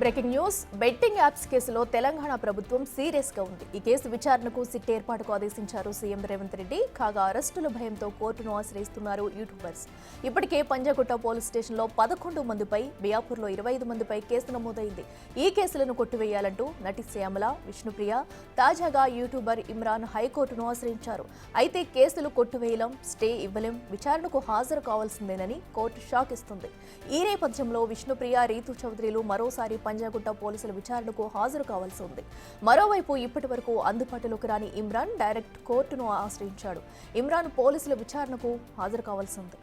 Breaking news. Betting apps కేసులో తెలంగాణ ప్రభుత్వం serious గా ఉంది. ఈ కేసు విచారణకు సిట్ ఏర్పాటుకు ఆదేశించారు సీఎం రేవంత్ రెడ్డి. కాగా అరెస్టుల భయంతో కోర్టును ఆశ్రయిస్తున్నారు యూట్యూబర్స్. ఇప్పటికే పంజాగుట్ట పోలీస్ స్టేషన్లో 11 మందిపై, బియాపూర్లో 25 మందిపై కేసు నమోదైంది. ఈ కేసులను కొట్టివేయాలంటూ నటి శ్యామల, విష్ణుప్రియ, తాజాగా యూట్యూబర్ ఇమ్రాన్ హైకోర్టును ఆశ్రయించారు. అయితే కేసులు కొట్టివేయలేం, స్టే ఇవ్వలేం, విచారణకు హాజరు కావాల్సిందేనని కోర్టు షాక్ ఇస్తుంది. ఈ నేపథ్యంలో విష్ణుప్రియ, రీతు చౌదరిలు మరోసారి పంజాగుట్ట పోలీసుల విచారణకు హాజరు కావాల్సి ఉంది. మరోవైపు ఇప్పటి వరకు అందుబాటులోకి రాని ఇమ్రాన్ డైరెక్ట్ కోర్టును ఆశ్రయించాడు. ఇమ్రాన్ పోలీసుల విచారణకు హాజరు కావాల్సి ఉంది.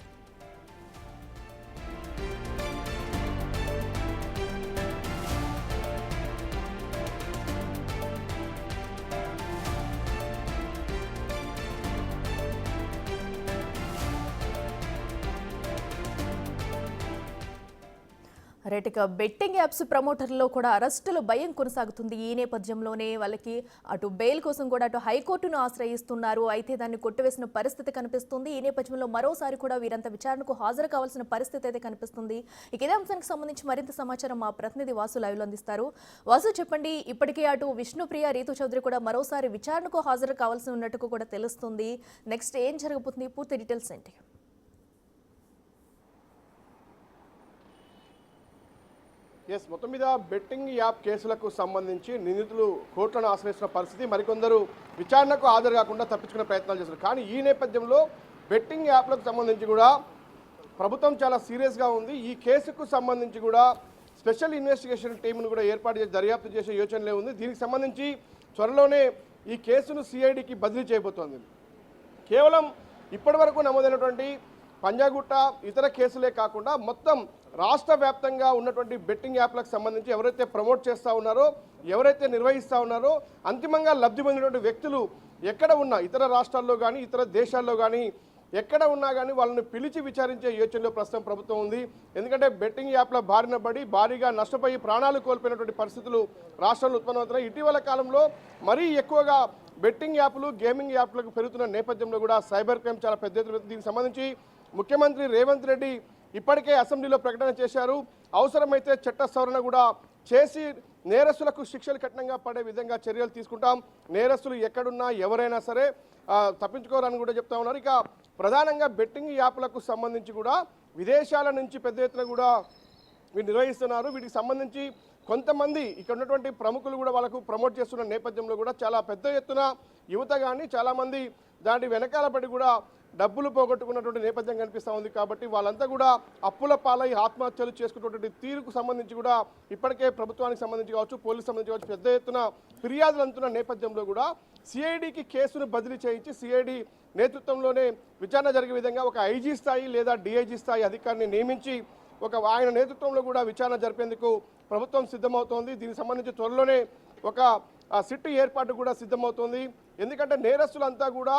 రేటిక బెట్టింగ్ యాప్స్ ప్రమోటర్లలో కూడా అరెస్టుల భయం కొనసాగుతుంది. ఈ నేపథ్యంలోనే వాళ్ళకి అటు బెయిల్ కోసం కూడా అటు హైకోర్టును ఆశ్రయిస్తున్నారు. అయితే దాన్ని కొట్టివేసిన పరిస్థితి కనిపిస్తుంది. ఈ నేపథ్యంలో మరోసారి కూడా వీరంతా విచారణకు హాజరు కావాల్సిన పరిస్థితి అయితే కనిపిస్తుంది. ఇదే అంశానికి సంబంధించి మరింత సమాచారం మా ప్రతినిధి వాసు లైవ్ లో అందిస్తారు. వాసు, చెప్పండి, ఇప్పటికే అటు విష్ణుప్రియ, రీతు చౌదరి కూడా మరోసారి విచారణకు హాజరు కావాల్సి ఉన్నట్టు కూడా తెలుస్తుంది. నెక్స్ట్ ఏం జరగబోతుంది? పూర్తి డీటెయిల్స్ ఏంటి? మొత్తం మీద బెట్టింగ్ యాప్ కేసులకు సంబంధించి నిందితులు కోర్టులను ఆశ్రయిస్తున్న పరిస్థితి, మరికొందరు విచారణకు హాజరు కాకుండా తప్పించుకునే ప్రయత్నాలు చేస్తున్నారు. కానీ ఈ నేపథ్యంలో బెట్టింగ్ యాప్లకు సంబంధించి కూడా ప్రభుత్వం చాలా సీరియస్గా ఉంది. ఈ కేసుకు సంబంధించి కూడా స్పెషల్ ఇన్వెస్టిగేషన్ టీంను కూడా ఏర్పాటు చేసి దర్యాప్తు చేసే యోచనలే ఉంది. దీనికి సంబంధించి త్వరలోనే ఈ కేసును సిఐడికి బదిలీ చేయబోతోంది. కేవలం ఇప్పటి వరకు నమోదైనటువంటి పంజాగుట్ట ఇతర కేసులే కాకుండా మొత్తం రాష్ట్ర వ్యాప్తంగా ఉన్నటువంటి బెట్టింగ్ యాప్లకు సంబంధించి ఎవరైతే ప్రమోట్ చేస్తూ ఉన్నారో, ఎవరైతే నిర్వహిస్తూ ఉన్నారో, అంతిమంగా లబ్ధి పొందినటువంటి వ్యక్తులు ఎక్కడ ఉన్నా, ఇతర రాష్ట్రాల్లో కానీ ఇతర దేశాల్లో కానీ ఎక్కడ ఉన్నా కానీ వాళ్ళని పిలిచి విచారించే యోచనలో ప్రస్తుతం ప్రభుత్వం ఉంది. ఎందుకంటే బెట్టింగ్ యాప్ల బారిన పడి భారీగా నష్టపోయి ప్రాణాలు కోల్పోయినటువంటి పరిస్థితులు రాష్ట్రంలో ఉత్పన్నమవుతున్నాయి. ఇటీవల కాలంలో మరీ ఎక్కువగా బెట్టింగ్ యాప్లు, గేమింగ్ యాప్లకు పెరుగుతున్న నేపథ్యంలో కూడా సైబర్ క్రైమ్ చాలా పెద్ద ఎత్తున. దీనికి సంబంధించి ముఖ్యమంత్రి రేవంత్ రెడ్డి ఇప్పటికే అసెంబ్లీలో ప్రకటన చేశారు. అవసరమైతే చట్ట సవరణ కూడా చేసి నేరస్తులకు శిక్షలు కఠినంగా పడే విధంగా చర్యలు తీసుకుంటాం. నేరస్తులు ఎక్కడున్నా ఎవరైనా సరే తప్పించుకోరని కూడా చెప్తా ఉన్నారు. ఇక ప్రధానంగా బెట్టింగ్ యాప్లకు సంబంధించి కూడా విదేశాల నుంచి పెద్ద ఎత్తున కూడా వీరు నిర్వహిస్తున్నారు. వీటికి సంబంధించి కొంతమంది ఇక్కడ ఉన్నటువంటి ప్రముఖులు కూడా వాళ్ళకు ప్రమోట్ చేస్తున్న నేపథ్యంలో కూడా చాలా పెద్ద ఎత్తున యువత కానీ చాలామంది దాని వెనకాల పడి కూడా డబ్బులు పోగొట్టుకున్నటువంటి నేపథ్యం కనిపిస్తూ ఉంది. కాబట్టి వాళ్ళంతా కూడా అప్పుల పాలై ఆత్మహత్యలు చేసుకున్నటువంటి తీరుకు సంబంధించి కూడా ఇప్పటికే ప్రభుత్వానికి సంబంధించి కావచ్చు, పోలీసు సంబంధించి కావచ్చు, పెద్ద ఎత్తున ఫిర్యాదులు అందుతున్న నేపథ్యంలో కూడా సిఐడికి కేసును బదిలీ చేయించి సిఐడి నేతృత్వంలోనే విచారణ జరిగే విధంగా ఒక ఐజీ స్థాయి లేదా డిఐజీ స్థాయి అధికారిని నియమించి ఆయన నేతృత్వంలో కూడా విచారణ జరిపేందుకు ప్రభుత్వం సిద్ధమవుతోంది. దీనికి సంబంధించి త్వరలోనే ఒక సిట్ ఏర్పాటు కూడా సిద్ధమవుతోంది. ఎందుకంటే నేరస్తులంతా కూడా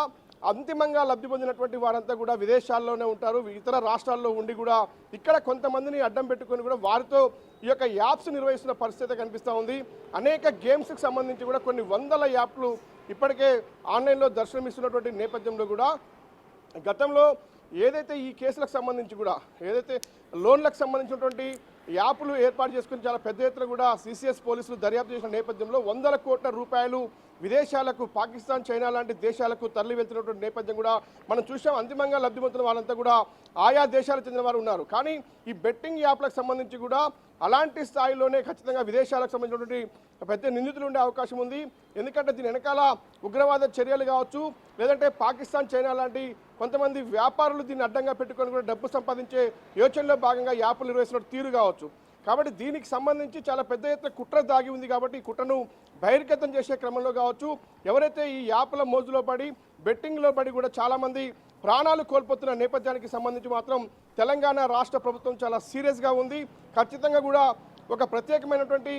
అంతిమంగా లబ్ధి పొందినటువంటి వారంతా కూడా విదేశాల్లోనే ఉంటారు. ఇతర రాష్ట్రాల్లో ఉండి కూడా ఇక్కడ కొంతమందిని అడ్డం పెట్టుకొని కూడా వారితో ఈ యొక్క యాప్స్ నిర్వహిస్తున్న పరిస్థితి కనిపిస్తూ ఉంది. అనేక గేమ్స్కి సంబంధించి కూడా కొన్ని వందల యాప్లు ఇప్పటికే ఆన్లైన్లో దర్శనమిస్తున్నటువంటి నేపథ్యంలో కూడా గతంలో ఏదైతే ఈ కేసులకు సంబంధించి కూడా ఏదైతే లోన్లకు సంబంధించినటువంటి యాప్లు ఏర్పాటు చేసుకుని చాలా పెద్ద ఎత్తున కూడా సిసిఎస్ పోలీసులు దర్యాప్తు చేసిన నేపథ్యంలో 100 కోట్ల రూపాయలు విదేశాలకు, పాకిస్తాన్, చైనా లాంటి దేశాలకు తరలి వెళ్తున్నటువంటి నేపథ్యం కూడా మనం చూసాం. అంతిమంగా లబ్ధి పొందుతున్న వాళ్ళంతా కూడా ఆయా దేశాలకు చెందిన వారు ఉన్నారు. కానీ ఈ బెట్టింగ్ యాప్లకు సంబంధించి కూడా అలాంటి స్థాయిలోనే ఖచ్చితంగా విదేశాలకు సంబంధించినటువంటి పెద్ద నిందితులు ఉండే అవకాశం ఉంది. ఎందుకంటే దీని వెనకాల ఉగ్రవాద చర్యలు కావచ్చు, లేదంటే పాకిస్తాన్, చైనా లాంటి కొంతమంది వ్యాపారులు దీన్ని అడ్డంగా పెట్టుకొని కూడా డబ్బు సంపాదించే యోచనలో భాగంగా యాప్లు నిర్వహిస్తున్న తీరు కావచ్చు. కాబట్టి దీనికి సంబంధించి చాలా పెద్ద ఎత్తున కుట్ర దాగి ఉంది. కాబట్టి ఈ కుట్రను బహిర్గతం చేసే క్రమంలో కావచ్చు, ఎవరైతే ఈ యాప్ల మోజులో పడి బెట్టింగ్లో పడి కూడా చాలామంది ప్రాణాలు కోల్పోతున్న నేపథ్యానికి సంబంధించి మాత్రం తెలంగాణ రాష్ట్ర ప్రభుత్వం చాలా సీరియస్గా ఉంది. ఖచ్చితంగా కూడా ఒక ప్రత్యేకమైనటువంటి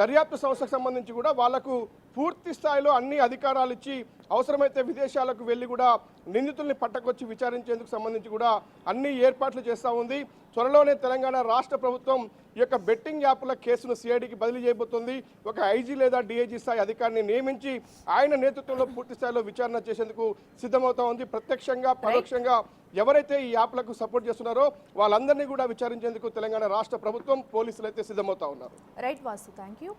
దర్యాప్తు సంస్థకు సంబంధించి కూడా వాళ్లకు పూర్తి స్థాయిలో అన్ని అధికారాలు ఇచ్చి అవసరమైతే విదేశాలకు వెళ్ళి కూడా నిందితుల్ని పట్టకొచ్చి విచారించేందుకు సంబంధించి కూడా అన్ని ఏర్పాట్లు చేస్తూ ఉంది. త్వరలోనే తెలంగాణ రాష్ట్ర ప్రభుత్వం ఈ యొక్క బెట్టింగ్ యాప్ల కేసును సిఐడికి బదిలీ చేయబోతోంది. ఒక ఐజీ లేదా డిఐజీ స్థాయి అధికారిని నియమించి ఆయన నేతృత్వంలో పూర్తి స్థాయిలో విచారణ చేసేందుకు సిద్ధమవుతా ఉంది. ప్రత్యక్షంగా పరోక్షంగా ఎవరైతే ఈ యాప్లకు సపోర్ట్ చేస్తున్నారో వాళ్ళందరినీ కూడా విచారించేందుకు తెలంగాణ రాష్ట్ర ప్రభుత్వం పోలీసులు అయితే సిద్ధమవుతా ఉన్నారు. Right Vasu, thank you.